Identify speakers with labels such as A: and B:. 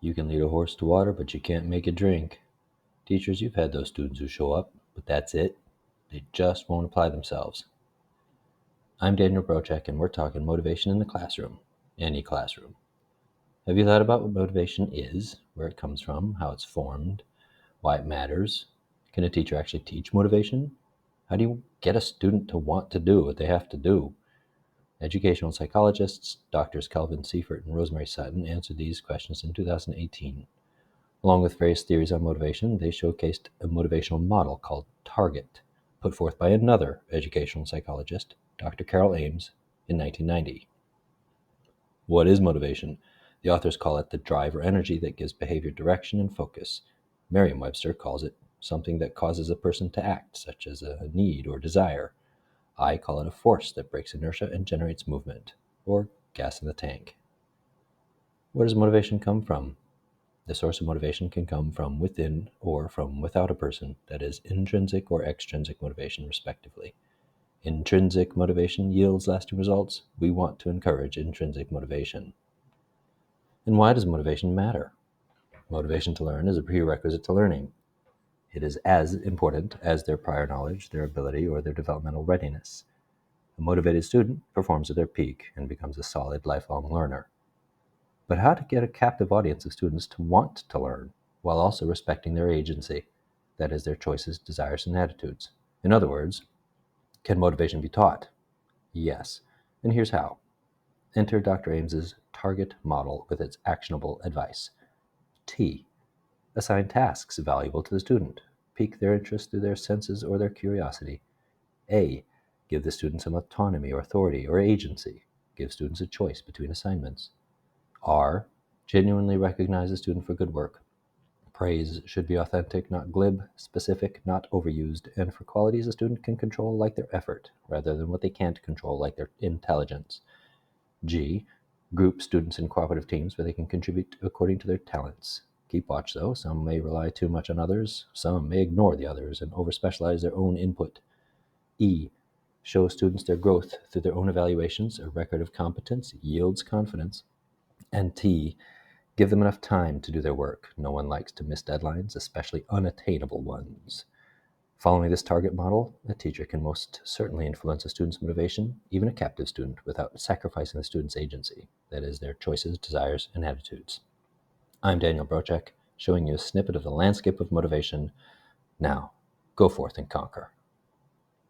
A: You can lead a horse to water, but you can't make it drink. Teachers, you've had those students who show up, but that's it. They just won't apply themselves. I'm Daniel Brochek, and we're talking motivation in the classroom, any classroom. Have you thought about what motivation is, where it comes from, how it's formed, why it matters? Can a teacher actually teach motivation? How do you get a student to want to do what they have to do? Educational psychologists, Drs. Kelvin Seifert and Rosemary Sutton, answered these questions in 2018. Along with various theories on motivation, they showcased a motivational model called Target, put forth by another educational psychologist, Dr. Carol Ames, in 1990. What is motivation? The authors call it the drive or energy that gives behavior direction and focus. Merriam-Webster calls it something that causes a person to act, such as a need or desire. I call it a force that breaks inertia and generates movement, or gas in the tank. Where does motivation come from? The source of motivation can come from within or from without a person, that is, intrinsic or extrinsic motivation, respectively. Intrinsic motivation yields lasting results. We want to encourage intrinsic motivation. And why does motivation matter? Motivation to learn is a prerequisite to learning. It is as important as their prior knowledge, their ability, or their developmental readiness. A motivated student performs at their peak and becomes a solid lifelong learner. But how to get a captive audience of students to want to learn while also respecting their agency, that is, their choices, desires, and attitudes? In other words, can motivation be taught? Yes, and here's how. Enter Dr. Ames's Target model with its actionable advice. T. Assign tasks valuable to the student. Pique their interest through their senses or their curiosity. A. Give the student some autonomy or authority or agency. Give students a choice between assignments. R. Genuinely recognize the student for good work. Praise should be authentic, not glib, specific, not overused, and for qualities a student can control, like their effort, rather than what they can't control, like their intelligence. G. Group students in cooperative teams where they can contribute according to their talents. Keep watch, though. Some may rely too much on others. Some may ignore the others and overspecialize their own input. E. Show students their growth through their own evaluations. A record of competence yields confidence. And T. Give them enough time to do their work. No one likes to miss deadlines, especially unattainable ones. Following this target model, a teacher can most certainly influence a student's motivation, even a captive student, without sacrificing the student's agency, that is, their choices, desires, and attitudes. I'm Daniel Brochek, showing you a snippet of the landscape of motivation. Now, go forth and conquer.